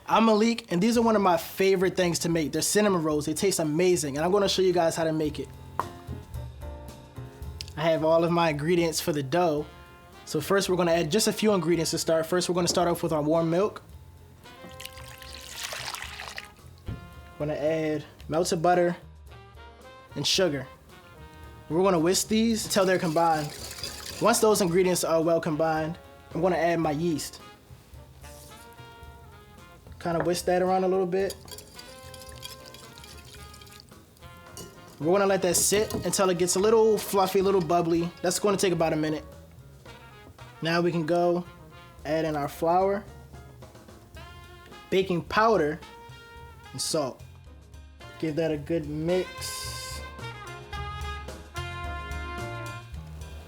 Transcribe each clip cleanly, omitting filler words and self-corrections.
I'm Malik, and these are one of my favorite things to make. They're cinnamon rolls. They taste amazing, and I'm gonna show you guys how to make it. I have all of my ingredients for the dough. So first we're gonna add just a few ingredients to start. First we're gonna start off with our warm milk. We're gonna add melted butter and sugar. We're gonna whisk these until they're combined. Once those ingredients are well combined, I'm gonna add my yeast. Kind of whisk that around a little bit. We're gonna let that sit until it gets a little fluffy, a little bubbly. That's gonna take about a minute. Now we can go add in our flour, baking powder, and salt. Give that a good mix.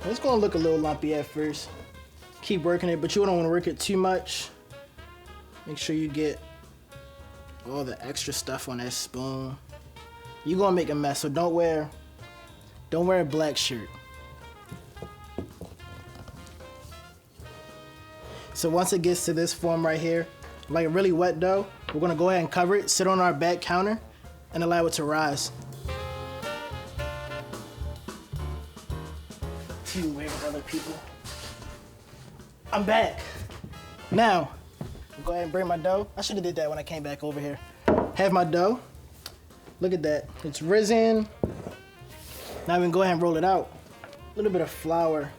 It's gonna look a little lumpy at first. Keep working it, but you don't wanna work it too much. Make sure you get all the extra stuff on that spoon. You're gonna make a mess, so don't wear a black shirt. So once it gets to this form right here, like a really wet dough, we're gonna go ahead and cover it, sit on our back counter, and allow it to rise. Too weird with other people. I'm back. Now, go ahead and bring my dough. I should have did that when I came back over here. Have my dough. Look at that. It's risen. Now we can go ahead and roll it out. A little bit of flour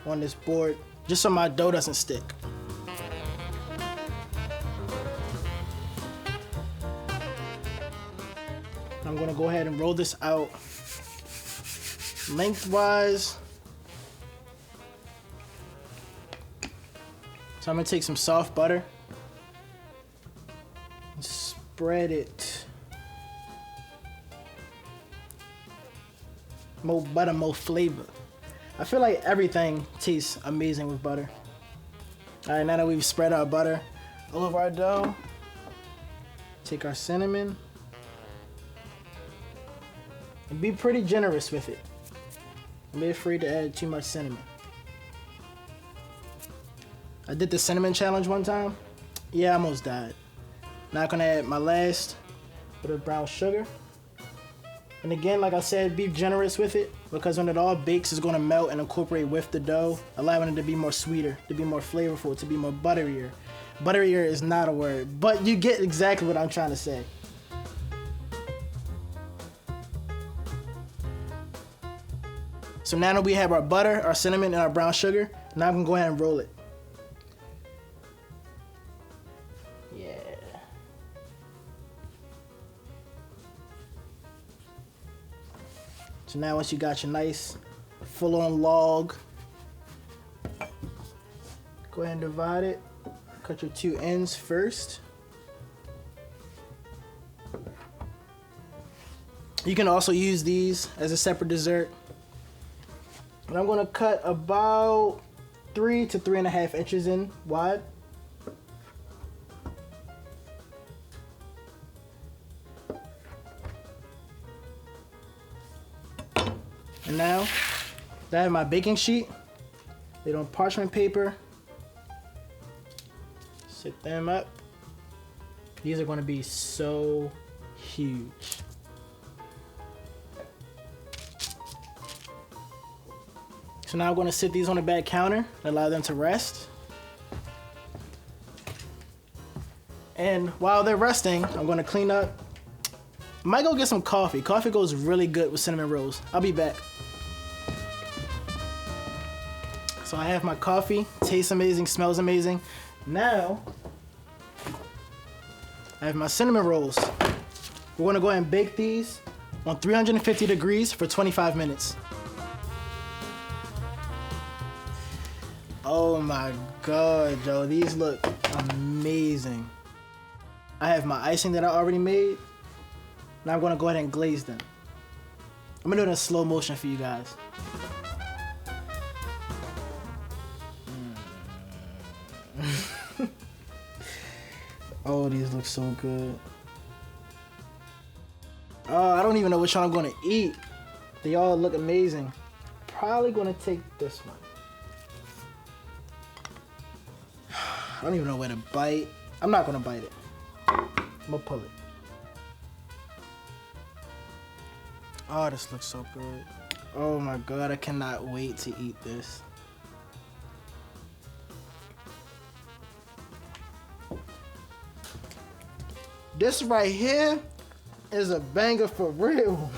on this board, just so my dough doesn't stick. I'm gonna go ahead and roll this out lengthwise. So I'm gonna take some soft butter and spread it. More butter, more flavor. I feel like everything tastes amazing with butter. All right, now that we've spread our butter all over our dough, take our cinnamon and be pretty generous with it. Don't be afraid to add too much cinnamon. I did the cinnamon challenge one time. Yeah, I almost died. Now I'm gonna add my last bit of brown sugar. And again, like I said, be generous with it, because when it all bakes, it's gonna melt and incorporate with the dough, allowing it to be more sweeter, to be more flavorful, to be more butterier. Butterier is not a word, but you get exactly what I'm trying to say. So now that we have our butter, our cinnamon, and our brown sugar, now I'm gonna go ahead and roll it. So now once you got your nice full-on log, go ahead and divide it. Cut your two ends first. You can also use these as a separate dessert. And I'm gonna cut about 3 to 3.5 inches in wide. And now that I have my baking sheet, lay it on parchment paper, sit them up. These are going to be so huge. So now I'm going to sit these on the back counter and allow them to rest. And while they're resting, I'm going to clean up. I might go get some coffee. Coffee goes really good with cinnamon rolls. I'll be back. So I have my coffee. Tastes amazing, smells amazing. Now, I have my cinnamon rolls. We're gonna go ahead and bake these on 350 degrees for 25 minutes. Oh my God, Joe, these look amazing. I have my icing that I already made. Now I'm gonna go ahead and glaze them. I'm gonna do it in slow motion for you guys. Oh, these look so good. Oh, I don't even know which one I'm gonna eat. They all look amazing. Probably gonna take this one. I don't even know where to bite. I'm not gonna bite it. I'm gonna pull it. Oh, this looks so good. Oh my God, I cannot wait to eat this. This right here is a banger for real.